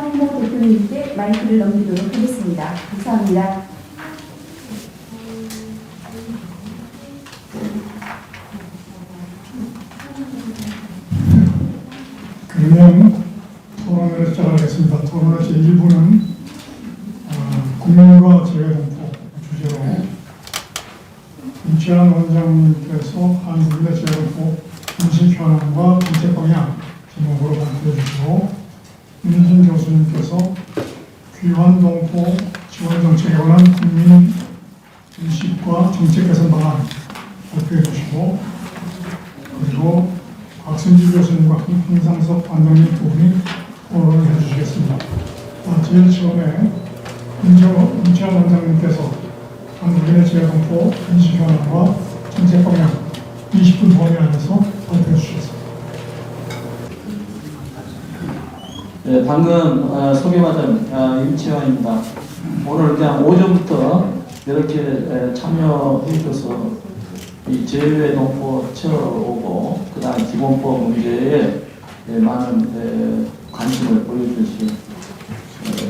이상모 대표님께 마이크를 넘기도록 하겠습니다. 감사합니다. 그러면 토론을 시작하겠습니다. 토론의 제1부는 국민과 재외동포 주제로 임채환 원장님께서 한국의 재외동포 인식 현황과 정책 방향 제목으로 발표해 주시고, 윤진 교수님께서 귀환 동포 지원 정책에 관한 국민 인식과 정책 개선 방안 발표해 주시고, 그리고 박승지 교수님과 황상석 관장님 두 분이 토론을 해주시겠습니다. 제일 처음에 임채환 원장님께서 한국인의 재외동포 인식 현황과 정책 방향 20분 범위 안에서 발표해 주시겠습니다. 네, 방금 소개받은 임채환입니다. 오늘 그냥 오전부터 이렇게 참여해 주셔서 이 재외동포 쳐오고 그다음 기본법 문제에 많은 관심을 보여주신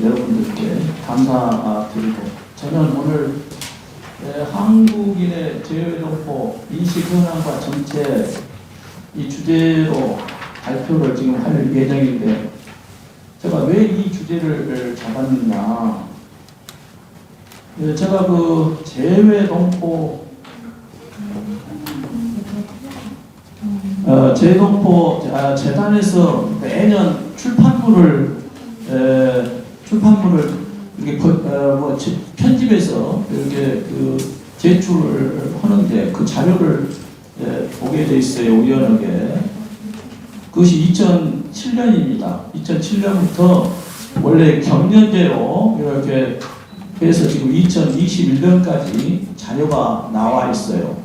여러분들께 감사드리고, 저는 오늘 한국인의 재외동포 인식 현황과 정책 이 주제로 발표를 지금 할 예정인데, 제가 왜 이 주제를 잡았느냐, 제가 그 재외동포 재단에서 매년 출판물을 이렇게 편집해서 이렇게 제출을 하는데, 그 자료를 보게 돼 있어요, 우연하게. 그것이 2007년입니다. 2007년부터 원래 경년제로 이렇게 해서 지금 2021년까지 자료가 나와 있어요.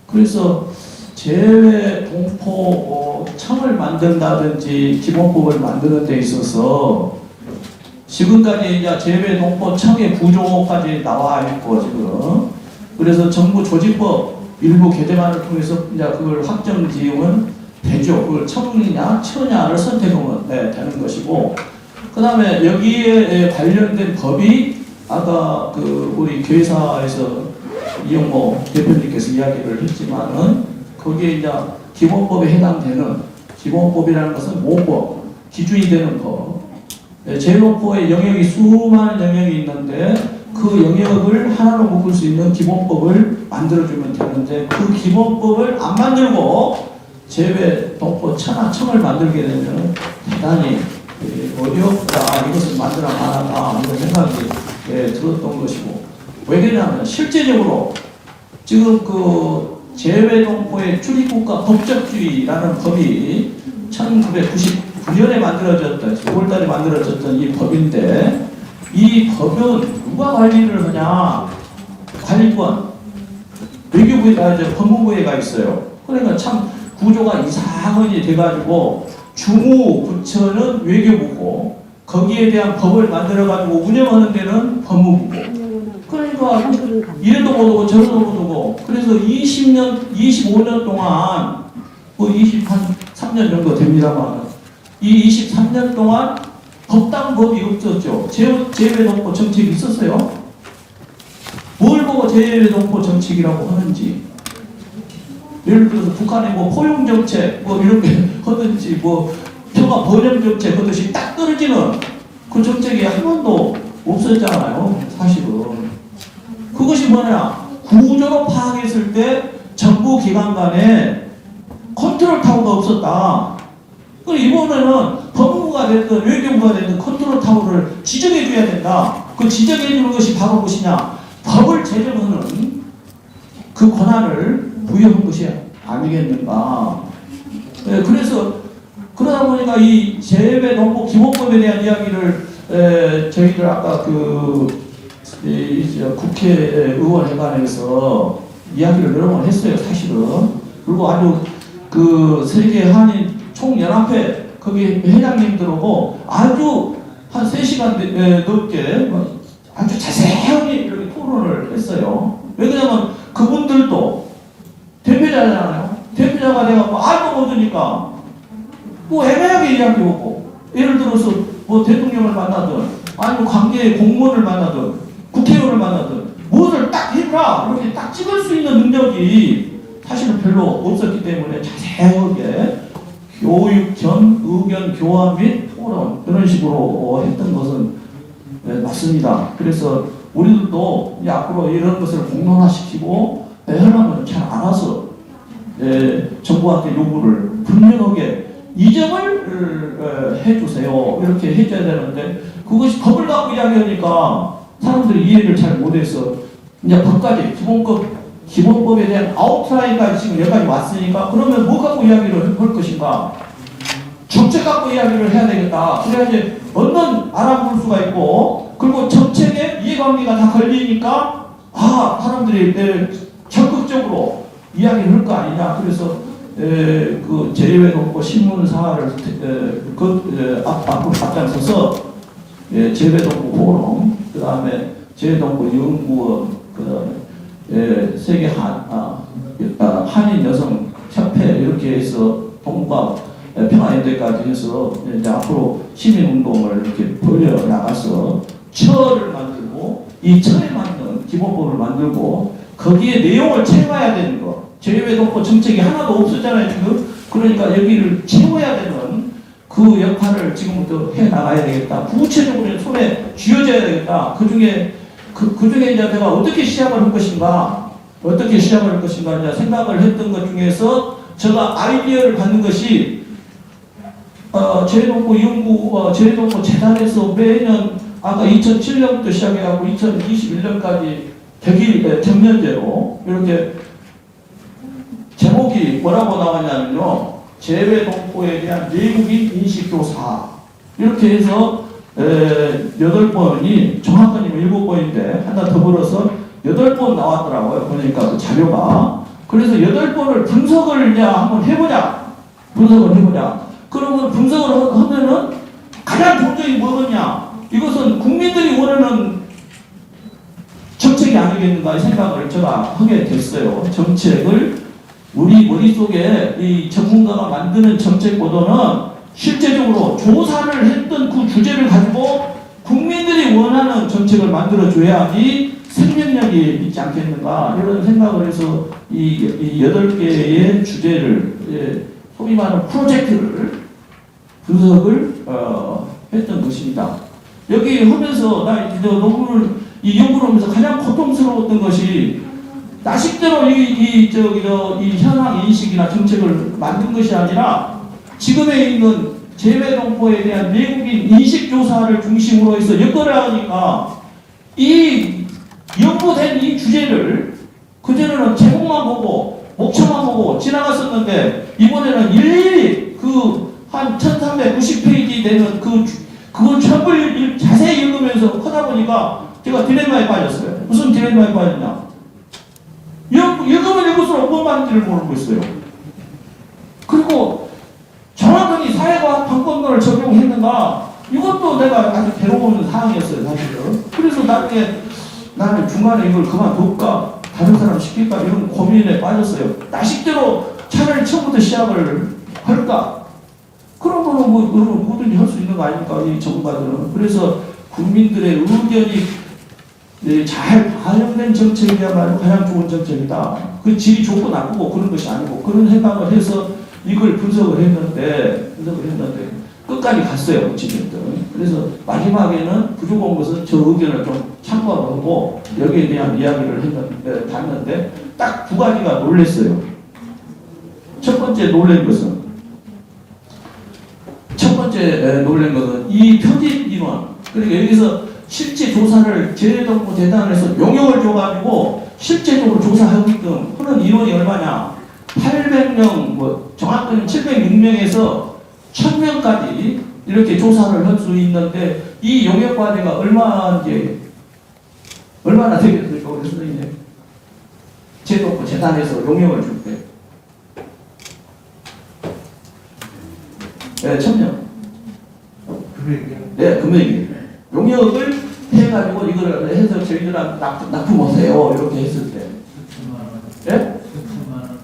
그래서 재외동포 청을 만든다든지 기본법을 만드는 데 있어서 지금까지 이제 재외동포 청의 구조까지 나와 있고, 지금 그래서 정부 조직법 일부 개정안을 통해서 이제 그걸 확정 지으면 되죠. 그걸 청이냐 처냐를 선택하면 되는 것이고, 그 다음에 여기에 관련된 법이 아까 우리 교회사에서 이용모 대표님께서 이야기를 했지만은, 거기에 이제 기본법에 해당되는, 기본법이라는 것은 모법, 기준이 되는 법. 재외동포의 영역이 수많은 영역이 있는데 그 영역을 하나로 묶을 수 있는 기본법을 만들어주면 되는데, 그 기본법을 안 만들고 재외동포 청을 만들게 되면 대단히 어렵다, 이것을 만들어 가나다 이런 생각이 들었던 것이고, 왜 그러냐면 실제적으로 지금 재외동포의 출입국가 법적주의라는 법이 1999년에 만들어졌던, 5월달에 만들어졌던 이 법인데, 이 법은 누가 관리를 하냐? 관리권 외교부에다 법무부에가 있어요. 그러니까 참 구조가 이상하게 돼가지고 주무 부처는 외교부고, 거기에 대한 법을 만들어가지고 운영하는 데는 법무부고, 그러니까 이래도 못하고 저래도 못하고, 그래서 25년 동안, 23년 정도 됩니다만, 이 23년 동안 법당법이 없었죠. 재외동포 정책이 있었어요. 뭘 보고 재외동포 정책이라고 하는지, 예를 들어서 북한의 포용정책 이렇게 하든지, 평화 번영정책 하듯이 딱 떨어지는 그 정책이 한 번도 없었잖아요, 사실은. 그것이 뭐냐, 구조로 파악했을 때 정부 기관 간에 컨트롤 타워가 없었다. 이번에는 법무부가 됐든 외교부가 됐든 컨트롤 타워를 지정해 줘야 된다. 그 지정해 주는 것이 바로 무엇이냐, 법을 제정하는 그 권한을 부여한 것이 아니겠는가. 그래서 그러다 보니까 이 재외동포 기본법에 대한 이야기를 저희들 아까 국회의원회관에서 이야기를 여러 번 했어요, 사실은. 그리고 아주 세계 한인 총연합회 거기 회장님들하고 아주 한 3시간 넘게 아주 자세하게 이렇게 토론을 했어요. 왜냐면 그분들도 대표자잖아요. 대표자가 돼갖고 알고 못하니까 애매하게 이야기하고, 예를 들어서 뭐 대통령을 만나든 아니면 관계 공무원을 만나든 국회의원을 만나든 무엇을 딱 해라 이렇게 딱 찍을 수 있는 능력이 사실은 별로 없었기 때문에 자세하게 교육 전 의견 교환 및 토론 이런 식으로 했던 것은 맞습니다. 그래서 우리들도 이제 앞으로 이런 것을 공론화시키고 하려면 잘 알아서 정부한테 요구를 분명하게 이 점을 해주세요 이렇게 해줘야 되는데 그것이 법을 갖고 이야기하니까 사람들이 이해를 잘 못해서 이제 법까지 기본법에 대한 아웃라인까지 지금 여기까지 왔으니까 그러면 뭐 갖고 이야기를 할 것인가? 정책 갖고 이야기를 해야 되겠다. 그래야지 얻는 알아볼 수가 있고 그리고 정책에 이해관계가 다 걸리니까 사람들이 적극적으로 이야기를 할 거 아니냐. 그래서 그 제외동포 신문사를 앞장서서 제외동포 포럼 그 다음에 제외동포 연구원 그 다음에 세계 한인 여성 협회 이렇게 해서 동북아 평화연대까지 해서 이제 앞으로 시민운동을 이렇게 벌려 나가서 처를 만들고 이 처에 맞는 기본법을 만들고 거기에 내용을 채워야 되는 거. 제외동포 정책이 하나도 없었잖아요 지금. 그러니까 여기를 채워야 되는 그 역할을 지금부터 해 나가야 되겠다. 구체적으로 손에 쥐어져야 되겠다. 그 중에 이제 내가 어떻게 시작을 할 것인가, 이제 생각을 했던 것 중에서 제가 아이디어를 받는 것이 제외동포 제외동포 재단에서 매년 아까 2007년부터 시작해갖고 2021년까지 100일 정년제로 이렇게 제목이 뭐라고 나왔냐면요. 제외동포에 대한 내국인 인식조사 이렇게 해서 8번이 정확하게는 7번인데 하나 더 벌어서 8번 나왔더라고요. 보니까 그 자료가. 그래서 8번을 분석을 이제 한번 해보자. 그러면 분석을 하면은 가장 본적이 뭐겠냐? 이것은 국민들이 원하는 정책이 아니겠는가 생각을 제가 하게 됐어요. 정책을 우리 머릿속에 이 전문가가 만드는 정책보다는 실제적으로 조사를 했던 그 주제를 가지고 국민들이 원하는 정책을 만들어줘야지 생명력이 있지 않겠는가 이런 생각을 해서 이 8개의 주제를 소위 말하는 프로젝트를 분석을 했던 것입니다. 여기 하면서 나 논문을 이 연구를 하면서 가장 고통스러웠던 것이 나식대로 이 현황 인식이나 정책을 만든 것이 아니라 지금에 있는 제외동포에 대한 내국인 인식 조사를 중심으로 해서 연구를 하니까 이 연구된 이 주제를 그전에는 제목만 보고 목차만 보고 지나갔었는데 이번에는 일일이 그 한 1390페이지 되는 그걸 전부 자세히 읽으면서 하다 보니까 제가 딜레마에 빠졌어요. 무슨 딜레마에 빠졌냐? 읽으면 읽을수록 뭔 말인지를 모르고 있어요. 그리고 정확하게 사회과학 방법론을 적용했는가? 이것도 내가 아주 괴로운 사항이었어요, 사실은. 그래서 나는 중간에 이걸 그만둘까? 다른 사람 시킬까? 이런 고민에 빠졌어요. 나식대로 차라리 처음부터 시작을 할까? 그러면 뭐든지 할 수 있는 거 아닙니까? 이 전문가들은. 그래서 국민들의 의견이 잘 반영된 정책이야말로 가장 좋은 정책이다. 그 질이 좋고 나쁘고 그런 것이 아니고 그런 생각을 해서 이걸 분석을 했는데 끝까지 갔어요. 어찌됐든. 그래서 마지막에는 부족한 것은 저 의견을 좀 참고하고 여기에 대한 이야기를 봤는데 딱 2가지가 놀랬어요. 첫 번째 놀란 것은 이 표집 인원. 그러니까 여기서 실제 조사를 제외동포 재단에서 용역을 줘가지고 실제적으로 조사하게끔 하는 인원이 얼마냐? 800명, 정확히는 706명에서 1000명까지 이렇게 조사를 할 수 있는데 이 용역 과제가 얼마나 되겠습니까, 우리 선생님? 제동포 재단에서 용역을 줄 때. 네, 1000명. 금액이요? 네, 금액이. 용역을 해가지고 이걸 해서 저희들한테 납품하세요. 이렇게 했을 때. 수천만 원. 예? 수천만 원.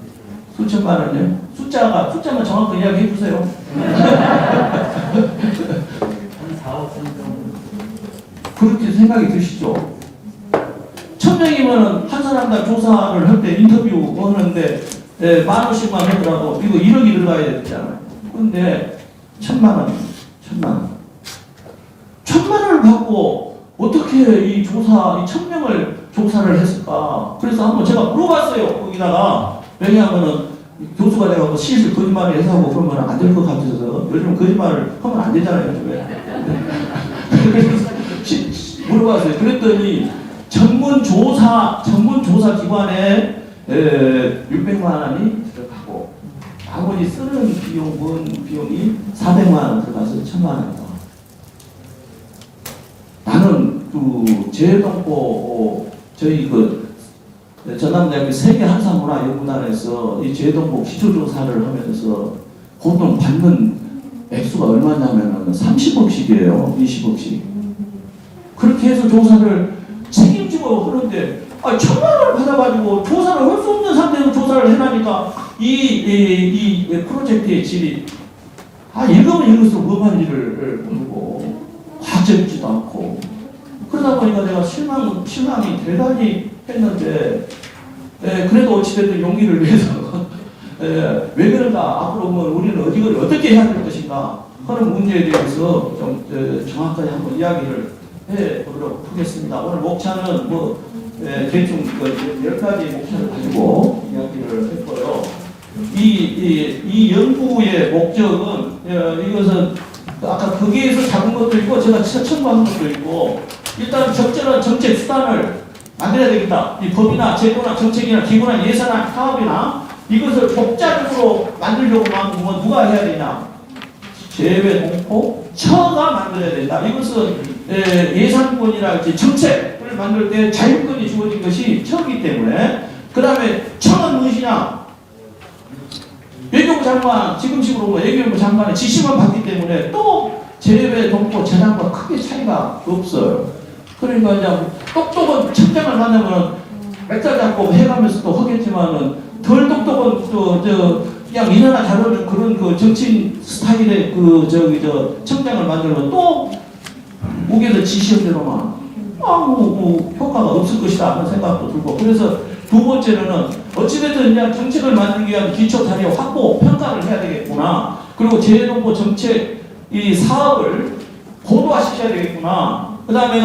수천만 원이요? 숫자만 정확히 이야기해 주세요. 한 4, 생각이 드시죠? 1000명이면 한 사람당 조사를 할 때 인터뷰 하는데 10,000원씩만 하더라도 이거 1억이 들어가야 되잖아요. 근데 1,000만 원. 1,000만 원을 받고 어떻게 이 1,000명을 조사를 했을까? 그래서 한번 제가 물어봤어요. 거기다가. 왜냐하면은 교수가 내가 실실 거짓말을 해서 하고 그러면 안 될 것 같아서 요즘 거짓말을 하면 안 되잖아요. 요즘에. 그래서 물어봤어요. 그랬더니 전문조사 기관에 600만 원이 들어가고 나머지 쓰는 비용이 400만 원 들어가서 1,000만 원이다. 나는 그 재해동포 저희 전남대학교 세계 한산문화연구단에서 이 재해동포 기초조사를 하면서 보통 받는 액수가 얼마냐면은 30억씩이에요. 20억씩. 그렇게 해서 조사를 책임지고 하는데 1,000만 원을 받아가지고 조사를 할 수 없는 상태에서 조사를 해나니까 이 프로젝트의 질이 읽으면 읽을수록 뭐만 일을 모르고 과적지도 않고 그러다 보니까 내가 실망이 대단히 했는데 그래도 어찌됐든 용기를 내서 왜 그런가 앞으로 우리는 어떻게 해야 될 것인가 하는 문제에 대해서 좀 정확하게 한번 이야기를 해보도록 하겠습니다. 오늘 목차는 대충 10가지 목차를 가지고 이야기를 했고요. 이 연구의 목적은 이것은 아까 거기에서 잡은 것도 있고 제가 첨부한 것도 있고 일단 적절한 정책 수단을 만들어야 되겠다. 이 법이나 제도나 정책이나 기구나 예산이나 사업이나 이것을 독자적으로 만들려고 하면 누가 해야 되냐? 재외동포 처가 만들어야 된다. 이것은 예산권이나 정책을 만들 때 자율권이 주어진 것이 처이기 때문에 그 다음에 처는 무엇이냐? 외교부 장관 지금식으로 외교부 장관의 지시만 받기 때문에 또 재외동포 재단과 크게 차이가 없어요. 그러니까 이제 똑똑한 청장을 만나면 맥자 잡고 해가면서 또 하겠지만은 덜 똑똑한 그냥 일어나 잘하는 그런 정치인 스타일의 청장을 만들면 또 우겨서 지시한 대로만 효과가 없을 것이다 하는 생각도 들고 그래서 두 번째로는 어찌됐든 그냥 정책을 만들기 위한 기초 자료 확보 평가를 해야 되겠구나. 그리고 재해동포 정책 이 사업을 고도화시켜야 되겠구나. 그 다음에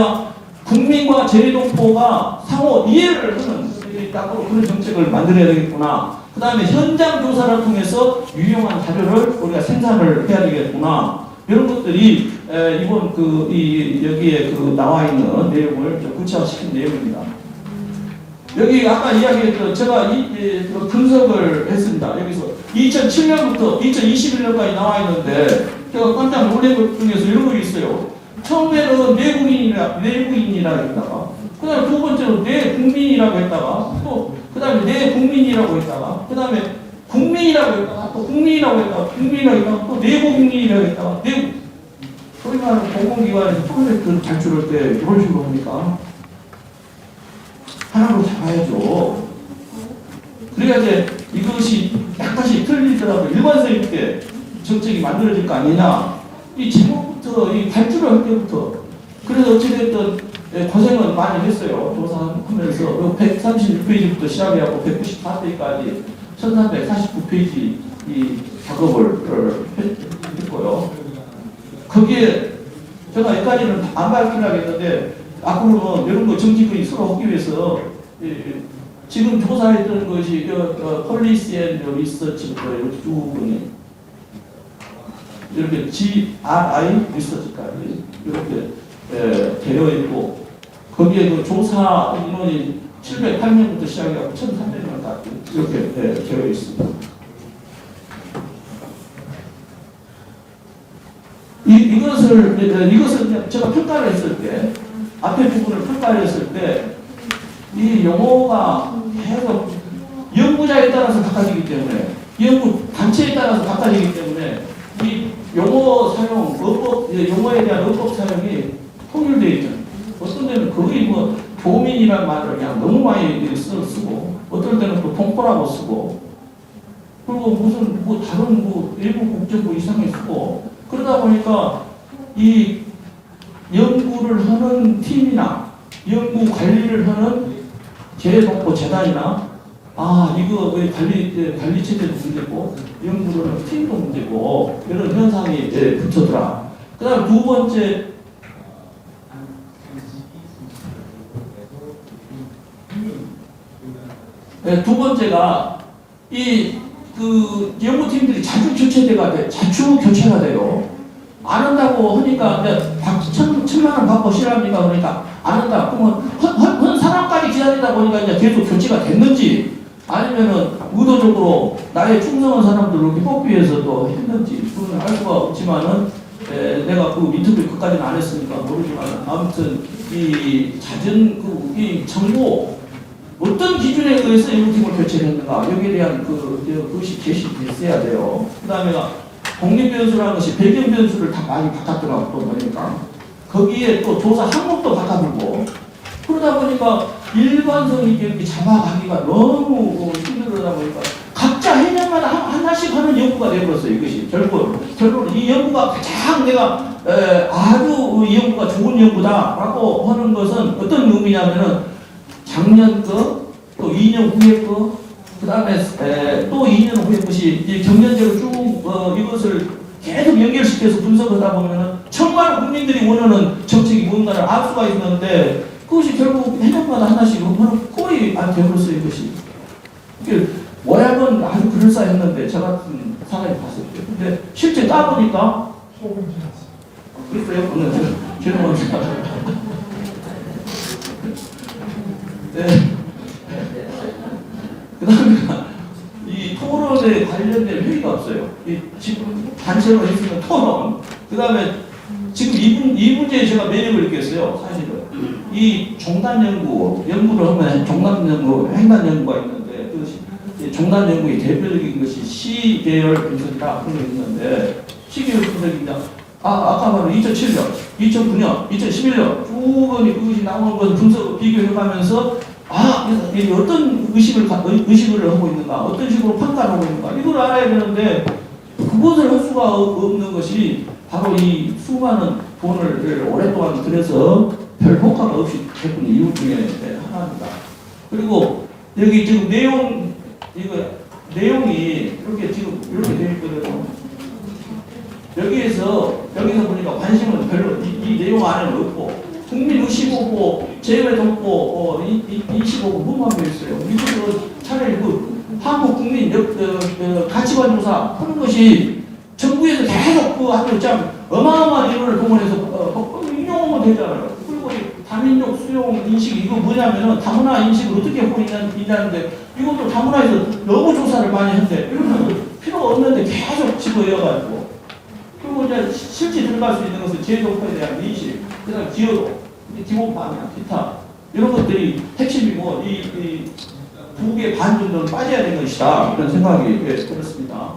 국민과 재해동포가 상호 이해를 하는 앞으로 그런 정책을 만들어야 되겠구나. 그 다음에 현장 조사를 통해서 유용한 자료를 우리가 생산을 해야 되겠구나. 이런 것들이 이번 여기에 나와 있는 내용을 좀 구체화시킨 내용입니다. 여기 아까 이야기했던 제가 분석을 했습니다. 여기서 2007년부터 2021년까지 나와 있는데 제가 깜짝 놀란 것 중에서 이런 거 있어요. 처음에는 내국인이라고 했다가 그 다음에 두 번째로 내국민이라고 했다가 또 그 다음에 내국민이라고 했다가 그 다음에 국민이라고 했다가 또 국민이라고 했다가 국민이라고 했다가 또 내국민이라고 했다가 소위 말하는 공공기관에서 프로젝트를 발주할 때 이런 식으로 합니까? 하나로 잡아야죠. 그래야 이제 이것이 약간씩 틀리더라도 일관성 있게 정책이 만들어질 거 아니냐. 이 제목부터 이 발주를 할 때부터 그래서 어찌됐든 고생은 많이 했어요. 조사하면서 136페이지부터 시작해갖고 194페이지까지 1349페이지 이 작업을 했고요. 거기에 제가 여기까지는 안 밝히려고 했는데 앞으로는 이런 거 정치권이 서로 하기 위해서 지금 조사했던 것이 폴리시 앤 리서치부터 이렇게 쭉 이렇게 GRI 리서치까지 이렇게 되어 있고 거기에 조사 인원이 708명부터 시작해서 1,300명까지 이렇게 되어 있습니다. 이것을 제가 평가를 했을 때 앞에 부분을 평가를 했을 때 이 용어가 계속 연구자에 따라서 바꿔지기 때문에 연구 단체에 따라서 바꿔지기 때문에 이 용어 사용, 용어에 대한 어법 사용이 통일되어 있잖아요. 어떤 데는 거의 교민이라는 말을 그냥 너무 많이 쓰고 어떨 때는 또 동포라고 쓰고 그리고 무슨 다른 일부 국적부 이상하게 쓰고 그러다 보니까 이 연구를 하는 팀이나 연구 관리를 하는 재독보 재단이나 이거 왜 관리 체제도 문제고 연구를 하는 팀도 문제고 이런 현상이 붙더라. 그다음 두 번째 두 번째가 그 연구팀들이 자주 교체가 돼요. 안 한다고 하니까 천만 원 받고 싫어합니까? 그러니까 안 한다. 그러면 헌 사람까지 기다리다 보니까 이제 계속 교체가 됐는지 아니면은 의도적으로 나의 충성한 사람들을 이렇게 뽑기 위해서 또 했는지 그건 알 수가 없지만은 내가 그 인터뷰 끝까지는 안 했으니까 모르지만 아무튼 이 잦은 이 정보 어떤 기준에 의해서 연구팀을 교체를 했는가 여기에 대한 그것이 제시됐어야 돼요. 그 다음에 독립변수라는 것이 배경변수를 다 많이 바꿨더라고 또 보니까 거기에 또 조사 항목도 바꿔보고 그러다 보니까 일관성이 이렇게 잡아가기가 너무 힘들다 보니까 각자 해년마다 하나씩 하는 연구가 되어버렸어요. 이것이 결국은 이 연구가 가장 내가 아주 이 연구가 좋은 연구다라고 하는 것은 어떤 의미냐면은 작년 거, 또 2년 후에 거, 그 다음에 또 2년 후에 것이 경년적으로 쭉 이것을 계속 연결시켜서 분석하다 보면은 정말 국민들이 원하는 정책이 뭔가를 알 수가 있는데 그것이 결국 해년마다 하나씩 하는 꼴이 안 되어버렸어요. 이것이. 모양은 아주 그럴싸했는데 저 같은 사람이 봤을 때. 근데 실제 까보니까 소금 지났어. 그랬어요? 오늘 죄송합니다. 네. 그 다음에 이 토론에 관련된 회의가 없어요. 지금 단체로 했으면 토론. 그 다음에 지금 이 문제에 제가 매력을 느꼈어요. 사실은. 이 종단 연구를 하면 종단 연구, 횡단 연구가 있는데 그 종단 연구의 대표적인 것이 시계열 분석이다. 그런 게 있는데 시계열 분석이냐. 아까 말한 2007년, 2009년, 2011년 쭉 그것이 나오는 것을 분석 비교해가면서 그래서 어떤 의식을 하고 있는가, 어떤 식으로 판단하고 있는가 이걸 알아야 되는데 그것을 할 수가 없는 것이 바로 이 수많은 돈을 오랫동안 들여서 별 효과가 없이 됐던 이유 중에 하나입니다. 그리고 여기 지금 내용이 이렇게 지금 이렇게 되어 있거든요. 여기서 보니까 관심은 별로 이 내용 안에는 없고 국민 의식 없고 재외 돕고 인식 없고 뭐만 되어 있어요. 이것도 차라리 한국 국민 가치관 조사 하는 것이 정부에서 계속 하는 참 어마어마한 인원을 동원해서 인용하면 되잖아요. 그리고 다민족 수용 인식 이거 뭐냐면은 다문화 인식을 어떻게 하고 있냐는데 이것도 다문화에서 너무 조사를 많이 했는데 이러면 필요가 없는데 계속 집어넣어가지고 그리고 이제 실제 들어갈 수 있는 것은 제도권에 대한 인식, 그 다음에 기여도, 기본 방향, 기타 이런 것들이 핵심이고 이 두 개 반 정도는 빠져야 되는 것이다 이런 생각이 들었습니다.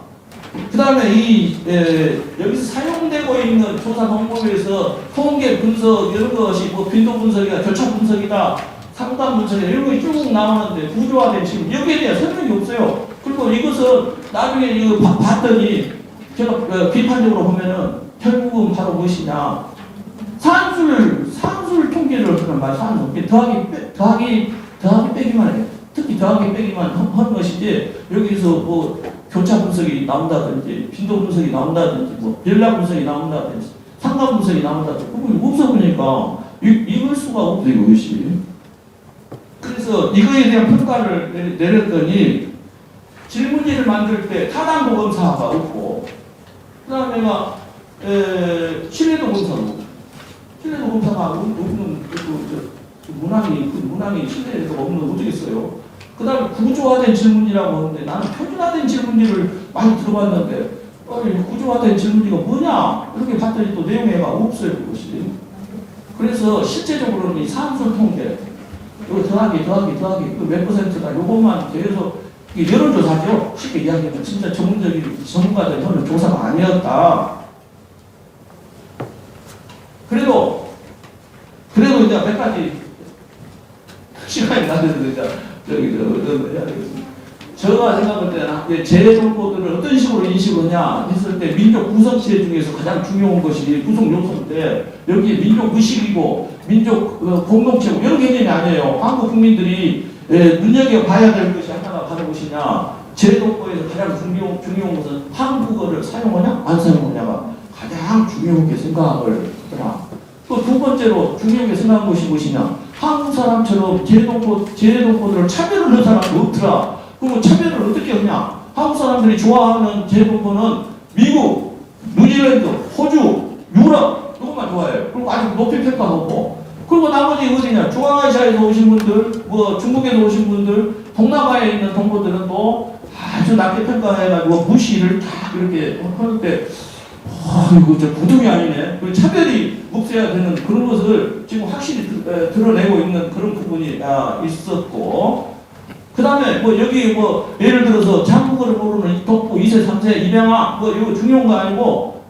그 다음에 여기서 사용되고 있는 조사 방법에서 통계 분석 이런 것이 빈도 분석이다, 결착 분석이다, 상담 분석이다 이런 것이 쭉 나오는데 구조화된 지금 여기에 대한 설명이 없어요. 그리고 이것은 나중에 이거 봤더니 제가 비판적으로 보면은 결국은 바로 무엇이냐 산술 통계를 하는 말 산술 더하기 빼기만 해요. 특히 더하기 빼기만 하는 것이지 여기서 교차 분석이 나온다든지 빈도 분석이 나온다든지 연락 분석이 나온다든지 상담 분석이 나온다든지 그건 없어 보니까 읽을 수가 없어요. 이것이. 그래서 이거에 대한 평가를 내렸더니 질문지를 만들 때 타당도 검사가 없고 그 다음에 신뢰도 검사가 없는 문항이 신뢰도가 없는 어떻게 써요? 그 다음에 구조화된 질문이라고 하는데 나는 표준화된 질문지를 많이 들어봤는데 구조화된 질문지가 뭐냐? 이렇게 봤더니 또 내용에가 없어요. 그것이. 그래서 실제적으로는 이 산술 통계 이거 더하기 그 몇 %다 요것만 계속 여론조사죠. 쉽게 이야기하면 진짜 전문가들이 하는 조사가 아니었다. 그래도 이제 몇 가지 시간이 나는데 이제 해야 되겠습니다. 제가 생각할 때는 재동포들을 어떤 식으로 인식을 하냐 했을 때 민족 구성체 중에서 가장 중요한 것이 구성 요소인데 여기에 민족 의식이고 민족 공동체고 이런 개념이 아니에요. 한국 국민들이 눈여겨봐야 될 것이 하나가 바로 무엇이냐. 재동포에서 가장 중요한 것은 한국어를 사용하냐 안 사용하냐가 가장 중요하게 생각을 하더라. 또 두 번째로 중요하게 생각한 것이 무엇이냐. 한국 사람처럼 재동포들을 차별을 하는 사람도 없더라. 그럼 차별을 어떻게 하냐? 한국 사람들이 좋아하는 재동포는 미국, 뉴질랜드, 호주, 유럽 이것만 좋아해요. 그리고 아주 높이 평가하고 그리고 나머지 어디냐? 중앙아시아에서 오신 분들, 뭐 중국에서 오신 분들, 동남아에 있는 동포들은 또 아주 낮게 평가해가지고 무시를 딱 이렇게 하는데 이거 저 부dum이 아니네. 차별이 묵혀야 되는 그런 것을 지금 확실히 드러내고 있는 그런 부분이 있었고, 그 다음에 뭐 여기 뭐 예를 들어서 한국어를 모르는 동포 2세, 3세, 입양아 뭐 이거 중요한 거 아니고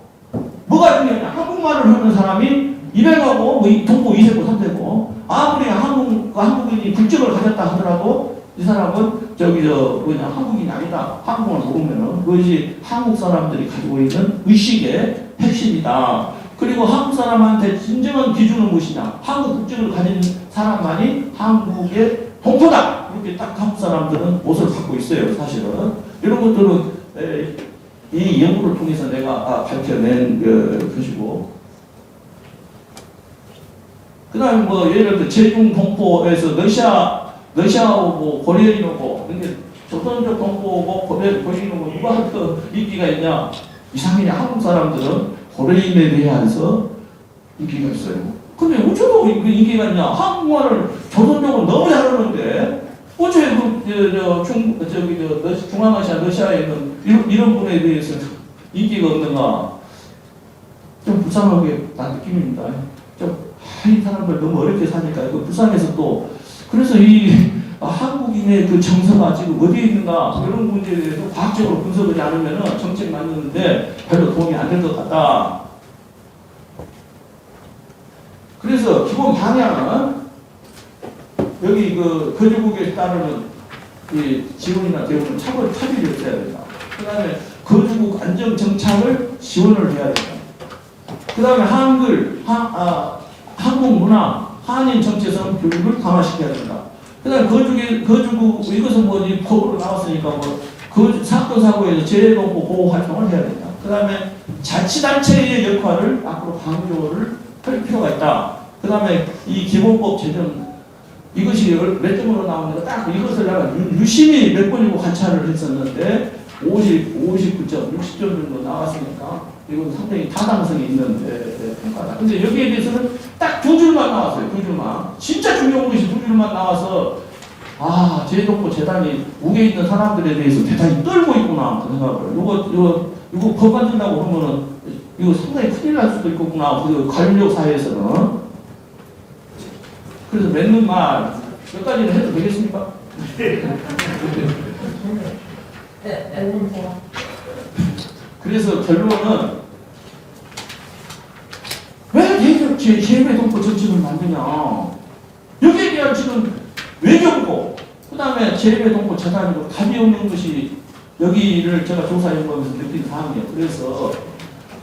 뭐가 중요하냐? 한국말을 하는 사람이 입양하고 뭐 동포 2세고 3세고 아무리 한국인이 국적을 가졌다 하더라도 이 사람은 한국인이 아니다. 한국말 모르면은 그것이 한국 사람들이 가지고 있는 의식의 핵심이다. 그리고 한국 사람한테 진정한 기준은 무엇이냐? 한국 국적을 가진 사람만이 한국의 동포다. 이렇게 딱 한국 사람들은 옷을 갖고 있어요. 사실은 이런 것들은 이 연구를 통해서 내가 밝혀낸 것이고, 그 다음에 뭐 예를 들어 제중 동포에서 러시아하고 고려인하고 근데 조선족 동포고 고려인하고 누가 더 인기가 있냐? 이상하게 한국 사람들은 고려인에 대해서 인기가 있어요. 근데 어쩌고 인기가 있냐? 한국말을 조선족은 너무 잘하는데 어째 중앙아시아 러시아에 있는 이런 분에 대해서 인기가 없는가? 좀 불쌍하게 난 느낌입니다. 이 사람들 너무 어렵게 사니까 불쌍해서 또 그래서 이 한국인의 그 정서가 지금 어디에 있는가 이런 문제에 대해서 과학적으로 분석하지 않으면 정책 만드는데 별로 도움이 안 될 것 같다. 그래서 기본 방향은 여기 거주국에 따르는 이 지원이나 대우는 차별이 없어야 된다. 그 다음에 거주국 안정 정착을 지원을 해야 된다. 그 다음에 한국 문화, 한인 정체성 교육을 강화시켜야 된다. 그 다음에 거주국, 이것은 법으로 나왔으니까 사건, 사고에서 재동포 보호 활동을 해야 된다. 그 다음에 자치단체의 역할을 앞으로 강조를 할 필요가 있다. 그 다음에 이 기본법 제정, 이것이 몇 점으로 나오는가 딱 이것을 내가 유심히 몇 번이고 관찰을 했었는데 59점, 60점 정도 나왔으니까 이건 상당히 타당성이 있는 평가다. 근데 여기에 대해서는 딱 두 줄만 나왔어요. 두 줄만. 진짜 중요한 것이 두 줄만 나와서 재동포 재단이 우에 있는 사람들에 대해서 대단히 떨고 있구나 그 생각을. 이거 법 만든다고 하면은 이거 상당히 큰일 날 수도 있겠구나. 그 관료 사회에서는. 그래서 맺는 말 몇 가지는 해도 되겠습니까? 그래서 결론은 왜 재외동포 정책을 만드냐? 여기에 대한 지금 외교고, 그 다음에 재외동포 재단이고 답이 없는 것이 여기를 제가 조사 연구하면서 느낀 사항이에요. 그래서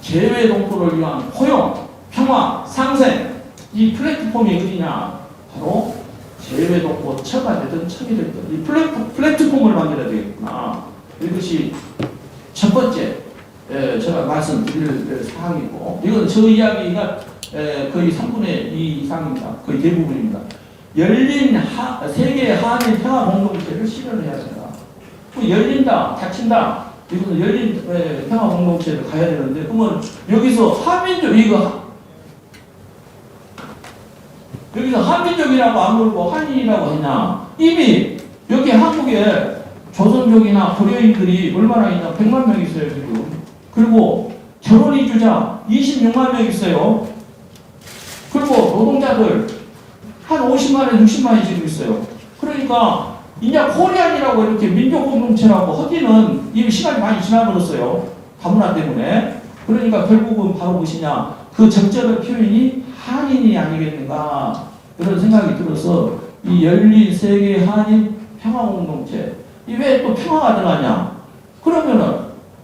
재외동포를 위한 포용, 평화, 상생, 이 플랫폼이 어디냐? 바로 재외동포 처가 되든 척이 되든 이 플랫폼을 만들어야 되겠구나. 이것이 첫 번째 제가 말씀드릴 사항이고, 이건 저 이야기가 거의 3분의 2 이상입니다. 거의 대부분입니다. 열린 세계 한일 평화 공동체를 실현해야 된다. 열린다, 닫힌다. 이거는 열린 평화 공동체를 가야 되는데, 그러면 여기서 한민족이라고 안 부르고 한인이라고 했냐? 이미 여기 한국에 조선족이나 고려인들이 얼마나 있나? 100만 명 있어요, 지금. 그리고 결혼 이주자 26만 명 있어요. 그리고 노동자들 한 50만에 60만이 지금 있어요. 그러니까 이제 코리안이라고 이렇게 민족 공동체라고 하기는 이미 시간이 많이 지나버렸어요. 다문화 때문에. 그러니까 결국은 바로 무엇이냐? 그 적절한 표현이 한인이 아니겠는가, 그런 생각이 들어서 이 열린 세계 한인 평화 공동체, 이 왜 또 평화가 들어가냐? 그러면은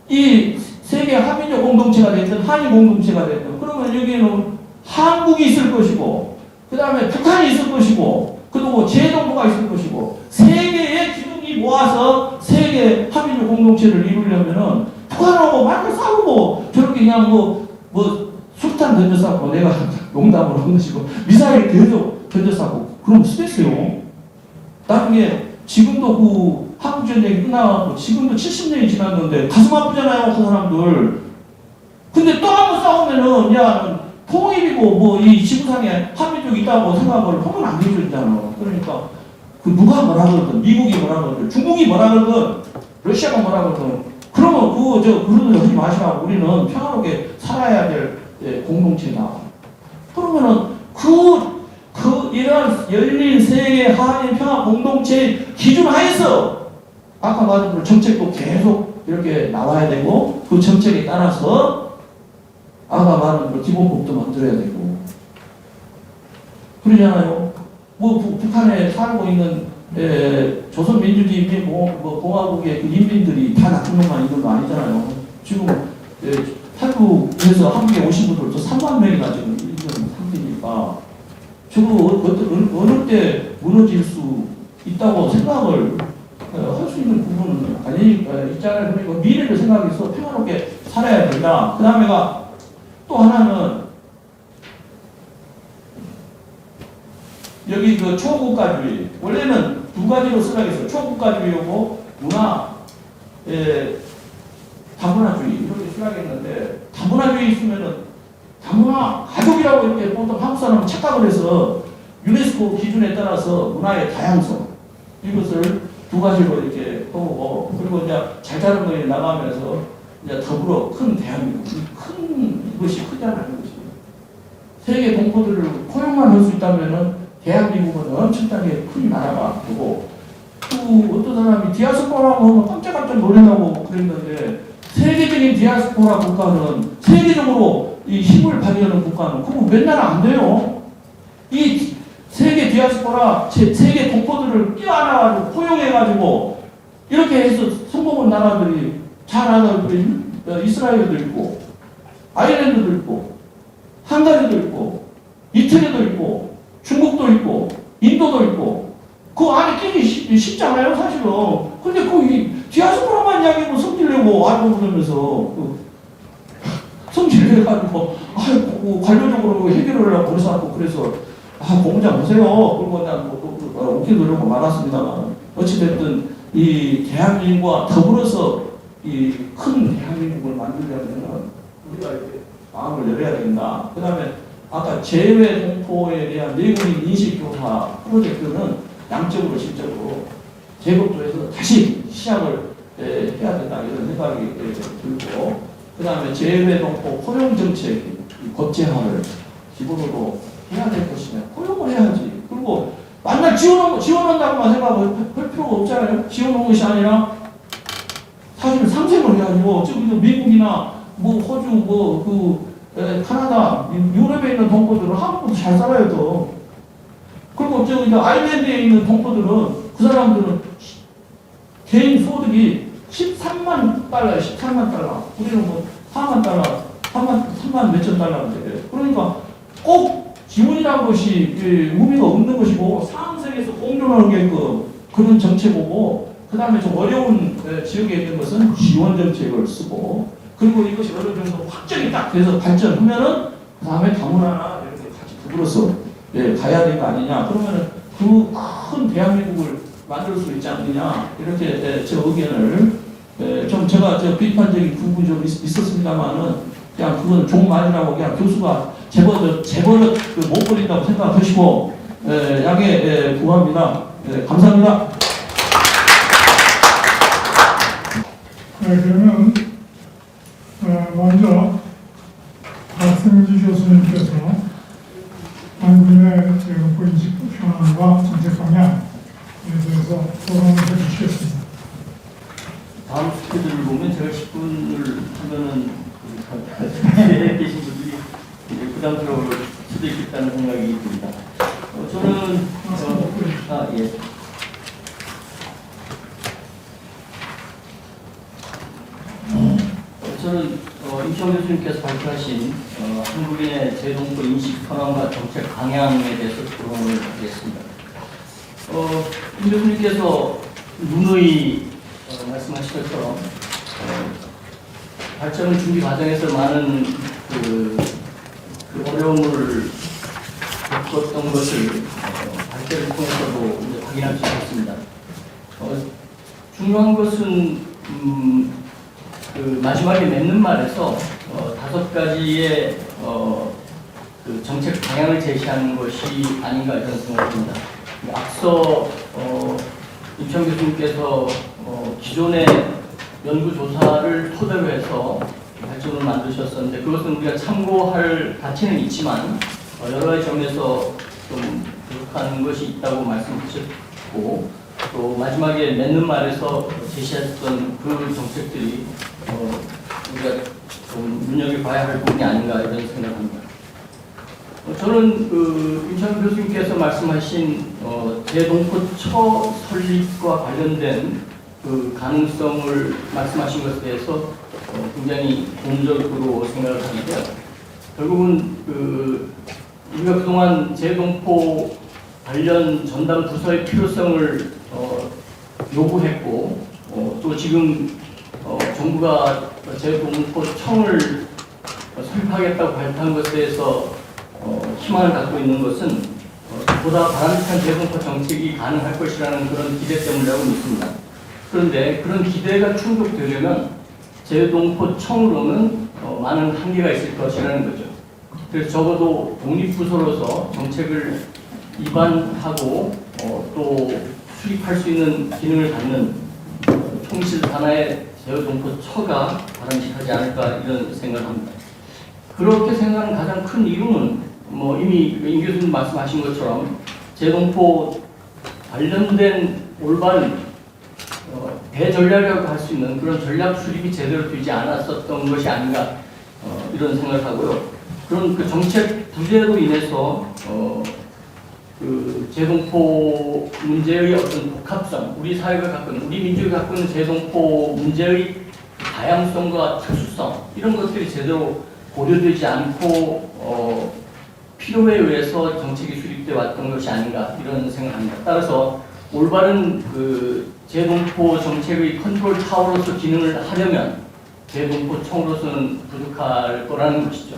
이 세계 한민족 공동체가 됐든 한일 공동체가 됐든 그러면 여기에는 한국이 있을 것이고 그 다음에 북한이 있을 것이고 그리고 제동부가 있을 것이고 세 개의 기둥이 모아서 세계 한민족 공동체를 이루려면은 북한하고 말도 싸우고 저렇게 그냥 뭐 술탄 던져싸고 내가 농담으로 한 것이고 미사일 계속 던져싸고 그럼 쓰겠어요. 나중에 지금도 그 한국전쟁이 끝나고 지금도 70년이 지났는데 가슴 아프잖아요 그 사람들. 근데 또 한 번 싸우면은 야 통일이고 뭐 이 지구상에 한민족이 있다고 생각을 하면 안 되잖아. 그러니까 그 누가 뭐라 그러든 미국이 뭐라 그러든 중국이 뭐라 그러든 러시아가 뭐라 그러든 그러면 그런 일 하지 마시라고. 우리는 평화롭게 살아야 될 공동체다. 그러면은 이런 열린 세계 한일 평화 공동체 기준 하에서 아까 말한 대로 정책도 계속 이렇게 나와야 되고 그 정책에 따라서 아까 말한 대로 기본법도 만들어야 되고 그러잖아요. 뭐 북한에 살고 있는 조선민주주의공화국의 그 인민들이 다 나쁜 놈만 있는 거 아니잖아요. 지금 탈북해서 한국에 오신 분들도 3만 명이나 지금 있는 상태니까 저거 어느 때 무너질 수 있다고 생각을 할 수 있는 부분은 있잖아요. 그리고 미래를 생각해서 평화롭게 살아야 된다. 그 다음에가 또 하나는 여기 그 초국가주의 원래는 두 가지로 쓰라고 초국가주의하고 다문화주의 이렇게 쓰라고 했는데 다문화주의 있으면은 다문화 가족이라고 이렇게 보통 한국 사람은 착각을 해서 유네스코 기준에 따라서 문화의 다양성 이것을 두 가지로 이렇게 보고 그리고 이제 잘자른 거에 나가면서 이제 더불어 큰 대한민국 큰 이것이 크잖아요. 이것이. 세계 동포들을 포용만 할 수 있다면은 대한민국은 엄청나게 큰 나라가 되고 또 어떤 사람이 디아스포라고 하면 깜짝깜짝 놀라고 그랬는데 세계적인 디아스포라 국가는 세계적으로 이 힘을 발휘하는 국가는 그거 맨날 안 돼요. 이 세계 디아스포라 세계 동포들을 끼워안아가지고 포용해가지고 이렇게 해서 성공한 나라들이 잘 나라들이 이스라엘도 있고 아일랜드도 있고 한가리도 있고 이태리도 있고 중국도 있고 인도도 있고 그 안에 끼기 쉽잖아요 사실은. 근데 그 디아스포라만 이야기하고 성질내고 알고 그러면서 성질내가지고 관료적으로 해결을 하고 그래서 공부장 보세요. 그리고 그냥 웃긴 노력을 많았습니다만 어찌됐든 이 대한민국과 더불어서 이 큰 대한민국을 만들려면 우리가 이렇게 마음을 열어야 된다. 그 다음에 아까 재외 동포에 대한 내국인 인식교사 프로젝트는 양적으로 실적으로 제국도에서 다시 시작을 해야 된다 이런 생각이 들고 그 다음에 재외 동포 포용 정책 법제화를 기본으로 해야 될 것이냐. 포용을 해야지. 그리고 만날 지원한다고만 생각할 필요가 없잖아요. 지원한 것이 아니라 사실 상생을 해가지고 저기서 미국이나 뭐 호주 카나다 유럽에 있는 동포들은 한국보다 잘 살아요 더. 그리고 저기 아일랜드에 있는 동포들은 그 사람들은 개인 소득이 13만 달러예요. 13만 달러. 우리는 뭐 4만 달러, 3만 몇천 달러인데 그러니까 꼭 지원이라는 것이 의미가 없는 것이고 상생에서 공존하게끔 그런 정책이고 그 다음에 좀 어려운 지역에 있는 것은 지원 정책을 쓰고 그리고 이것이 어느 정도 확정이 딱 돼서 발전하면은 그 다음에 다문화나 이렇게 같이 더불어서 가야 되는 거 아니냐. 그러면은 그 큰 대한민국을 만들 수 있지 않느냐. 이렇게 제 의견을 좀 제가 비판적인 부분이 좀 있었습니다만은 그냥 그건 종말이라고 그냥 교수가 재벌을 못 버린다고 생각하시고 양해 구합니다. 감사합니다. 그러면 먼저 박승주 교수님께서 한국의 인식 현황과 정책 방향에 대해서 토론을 해주시겠습니다. 다음 스케줄을 보면 제가 10분을 하면은 뒤에 계신 분들이 부담스러울 수도 있겠다는 생각이 듭니다. 저는 예. 저는 임시영 교수님께서 발표하신 한국인의 재동포 인식 현황과 정책 방향에 대해서 토론을 하겠습니다. 임 교수님께서 누누이 말씀하신 것처럼 발전 준비 과정에서 많은 그 어려움을 겪었던 것을 발표를 통해서도 이제 확인할 수 있었습니다. 중요한 것은 그 마지막에 맺는 말에서 5가지의 그 정책 방향을 제시하는 것이 아닌가 이런 생각을 합니다. 앞서 임시영 교수님께서 기존의 연구조사를 토대로 해서 발전을 만드셨었는데 그것은 우리가 참고할 가치는 있지만 여러 가지 점에서 좀 부족한 것이 있다고 말씀하셨고 또 마지막에 맺는 말에서 제시했던 그 정책들이 우리가 좀 눈여겨봐야 할 부분이 아닌가 이런 생각합니다. 저는 임시영 교수님께서 말씀하신 재동포처 설립과 관련된 그 가능성을 말씀하신 것에 대해서 굉장히 긍정적으로 생각을 하는데요. 결국은 우리가 그동안 재동포 관련 전담 부서의 필요성을 요구했고 또 지금 정부가 재동포청을 설립하겠다고 발표한 것에 대해서 희망을 갖고 있는 것은 보다 바람직한 재동포 정책이 가능할 것이라는 그런 기대 때문이라고 믿습니다. 그런데 그런 기대가 충족되려면 재동포청으로는 많은 한계가 있을 것이라는 거죠. 그래서 적어도 독립부서로서 정책을 입안하고 또 수립할 수 있는 기능을 갖는 총실 하나의 재동포처가 바람직하지 않을까 이런 생각을 합니다. 그렇게 생각하는 가장 큰 이유는 이미 임 교수님 말씀하신 것처럼 재동포 관련된 올바른 대전략이라고 할 수 있는 그런 전략 수립이 제대로 되지 않았었던 것이 아닌가 이런 생각을 하고요. 그런 그 정책 부재로 인해서 그 재동포 문제의 어떤 복합성, 우리 사회가 갖고 있는, 우리 민족이 갖고 있는 재동포 문제의 다양성과 특수성 이런 것들이 제대로 고려되지 않고 필요에 의해서 정책이 수립돼 왔던 것이 아닌가 이런 생각합니다. 따라서 올바른 그 재동포 정책의 컨트롤 타워로서 기능을 하려면 재동포청으로서는 부족할 거라는 것이죠.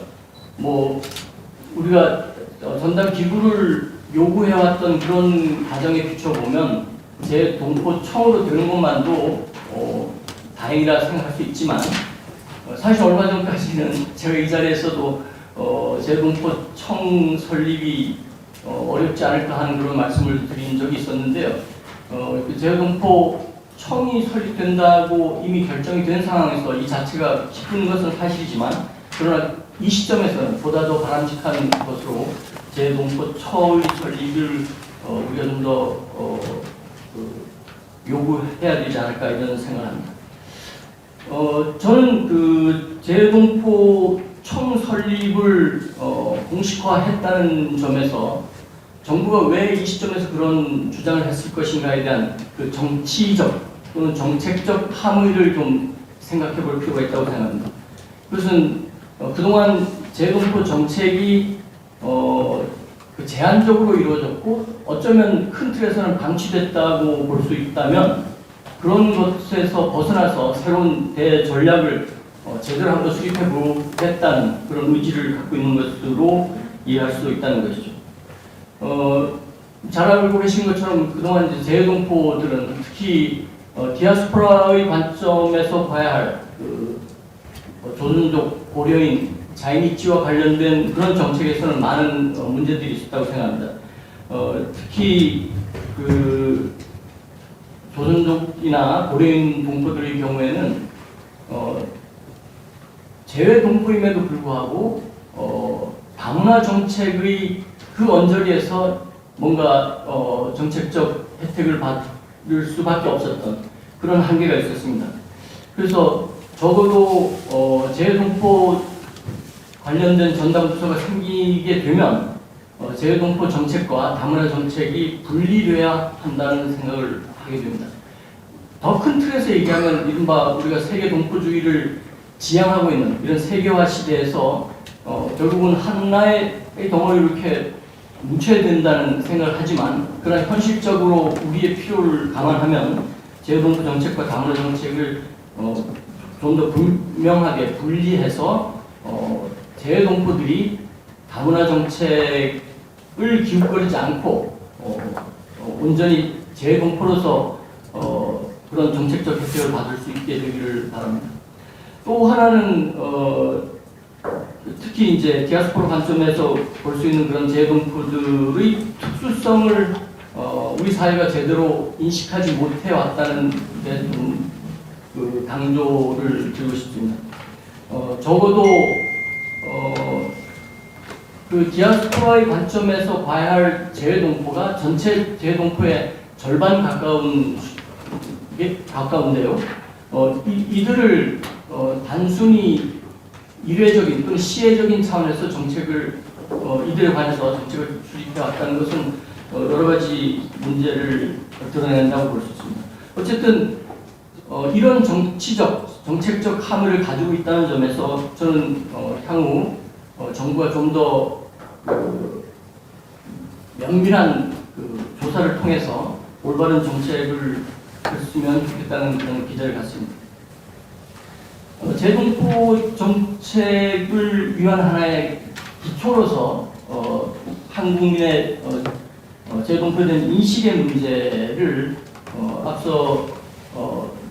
우리가 전담 기구를 요구해왔던 그런 과정에 비춰보면 재동포청으로 되는 것만도 다행이라 생각할 수 있지만 사실 얼마 전까지는 제가 이 자리에서도 재동포청 설립이 어렵지 않을까 하는 그런 말씀을 드린 적이 있었는데요. 그 재동포청이 설립된다고 이미 결정이 된 상황에서 이 자체가 기쁜 것은 사실이지만 그러나 이 시점에서는 보다 더 바람직한 것으로 재동포처의 설립을 우리가 좀 더 요구해야 되지 않을까 이런 생각을 합니다. 저는 그 재동포청 설립을 공식화했다는 점에서 정부가 왜 이 시점에서 그런 주장을 했을 것인가에 대한 그 정치적 또는 정책적 함의를 좀 생각해 볼 필요가 있다고 생각합니다. 그것은 그동안 재동포 정책이 그 제한적으로 이루어졌고 어쩌면 큰 틀에서는 방치됐다고 볼 수 있다면 그런 것에서 벗어나서 새로운 대전략을 제대로 한번 수립해 보겠다는 그런 의지를 갖고 있는 것으로 이해할 수 있다는 것이죠. 잘 알고 계신 것처럼 그동안 이제 재동포들은 특히 디아스포라의 관점에서 봐야 할 그 조선족 고려인 자인입지와 관련된 그런 정책에서는 많은 문제들이 있었다고 생각합니다. 특히 그 조선족이나 고려인 동포들의 경우에는 재외 동포임에도 불구하고 다문화 정책의 그 언저리에서 뭔가 정책적 혜택을 받을 수밖에 없었던 그런 한계가 있었습니다. 그래서 적어도 재외동포 관련된 전담부서가 생기게 되면 재외동포 정책과 다문화 정책이 분리돼야 한다는 생각을 하게 됩니다. 더 큰 틀에서 얘기하면 이른바 우리가 세계 동포주의를 지향하고 있는 이런 세계화 시대에서 결국은 하나의 덩어리로 이렇게 뭉쳐야 된다는 생각을 하지만 그러나 현실적으로 우리의 필요를 감안하면 재외동포 정책과 다문화 정책을 좀 더 분명하게 분리해서 재외동포들이 다문화 정책을 기웃거리지 않고 온전히 재외동포로서 그런 정책적 혜택을 받을 수 있게 되기를 바랍니다. 또 하나는 특히 이제 디아스포라 관점에서 볼 수 있는 그런 재외동포들의 특수성을 우리 사회가 제대로 인식하지 못해 왔다는 데 좀 강조를 드리고 싶습니다. 적어도 그 디아스포라의 관점에서 봐야 할 재외동포가 전체 재외동포의 절반 가까운데요. 이들을 단순히 일회적인 또는 시혜적인 차원에서 정책을 이들에 관해서 정책을 수립해 왔다는 것은 여러 가지 문제를 드러낸다고 볼 수 있습니다. 어쨌든 이런 정책적 함의를 가지고 있다는 점에서 저는 향후 정부가 좀 더 면밀한 조사를 통해서 올바른 정책을 했으면 좋겠다는 그런 기대를 갖습니다. 재동포 정책을 위한 하나의 기초로서 한국민의 재동포에 대한 인식의 문제를 앞서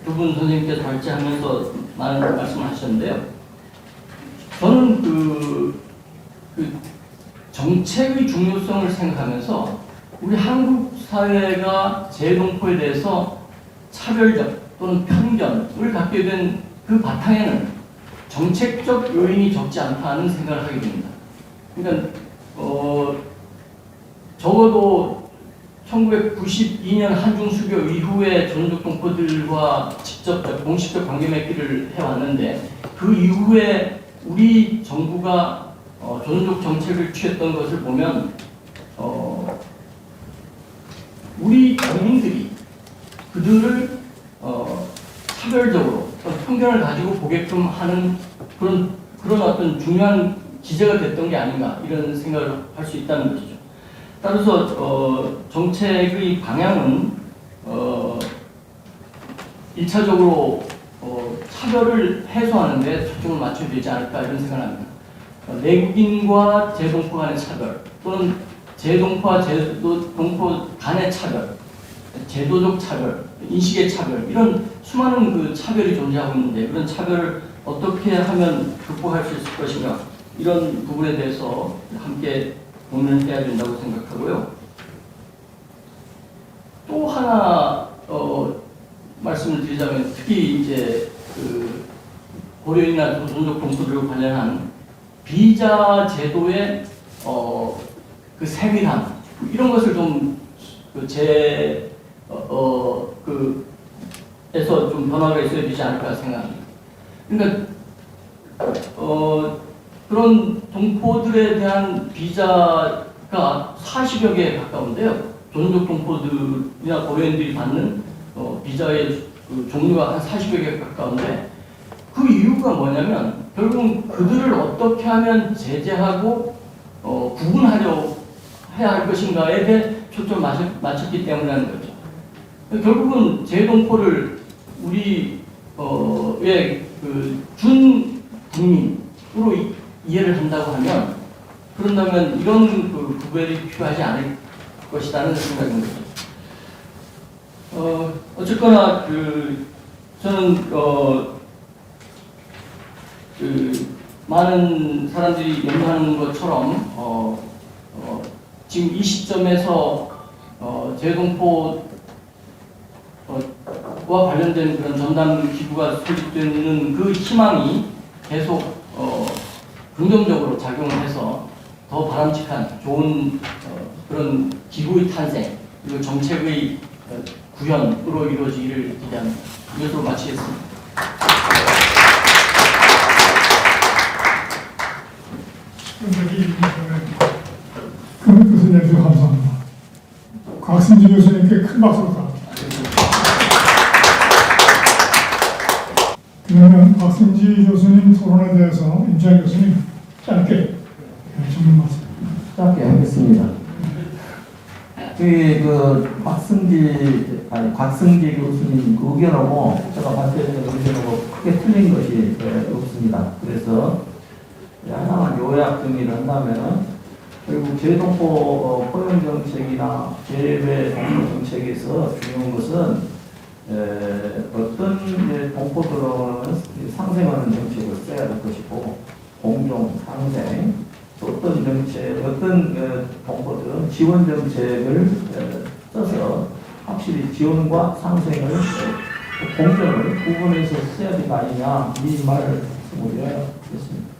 두 분 선생님께서 발제하면서 많은 말씀을 하셨는데요. 저는 그 정책의 중요성을 생각하면서 우리 한국 사회가 재동포에 대해서 차별적 또는 편견을 갖게 된 그 바탕에는 정책적 요인이 적지 않다는 생각을 하게 됩니다. 그러니까 적어도 1992년 한중수교 이후에 전적 동포들과 직접적 공식적 관계 맺기를 해왔는데 그 이후에 우리 정부가 전적 정책을 취했던 것을 보면 우리 국민들이 그들을 차별적으로 편견을 가지고 보게끔 하는 그런 어떤 중요한 기제가 됐던 게 아닌가 이런 생각을 할 수 있다는 것이죠. 따라서 정책의 방향은 1차적으로 차별을 해소하는 데 초점을 맞춰야 되지 않을까 이런 생각을 합니다. 내국인과 재동포 간의 차별 또는 재동포와 재동포 간의 차별, 제도적 차별, 인식의 차별 이런 수많은 그 차별이 존재하고 있는데 그런 차별을 어떻게 하면 극복할 수 있을 것인가 이런 부분에 대해서 함께 고민을 해야 된다고 생각하고요. 또 하나 말씀을 드리자면 특히 이제 그 고려인이나 전적 동포들과 관련한 비자 제도의 그 세밀함 이런 것을 좀 에서 좀 변화가 있어야 되지 않을까 생각합니다. 그러니까 그런 동포들에 대한 비자가 40여 개에 가까운데요. 전적 동포들이나 고려인들이 받는 비자의 그 종류가 한 40여 개에 가까운데 그 이유가 뭐냐면 결국은 그들을 어떻게 하면 제재하고 구분하려 해야 할 것인가에 대해 초점을 맞췄기 때문이라는 거죠. 결국은 재동포를 우리의 그 준국민으로 이해를 한다고 하면 그런다면 이런 그 구별이 필요하지 않을 것이라는 생각인 거죠. 어쨌거나 저는 많은 사람들이 염려하는 것처럼 지금 이 시점에서 재동포와 관련된 그런 전담 기구가 설립되는 그 희망이 계속 긍정적으로 작용을 해서 더 바람직한 좋은 그런 기구의 탄생 그리고 정책의 구현으로 이루어지기를 기대합니다. 이것으로 마치겠습니다. 큰 뜻을 내주셔서 감사합니다. 곽승진 교수님께 큰 박수 부탁드립니다. 그러면 곽승진 교수님 곽승기 교수님 그 의견하고 제가 발표드린 의견하고 크게 틀린 것이 없습니다. 그래서 하나만 요약 정리를 한다면은 결국 재동포 포용 정책이나 재배 동포 정책에서 중요한 것은 어떤 동포들은 상생하는 정책을 써야 될 것이고 공정 상생, 또 어떤 정책, 어떤 동포들은 지원 정책을 써서 확실히 지원과 상생을 공정을 구분해서 써야 되는 거 아니냐 이 말을 드렸습니다.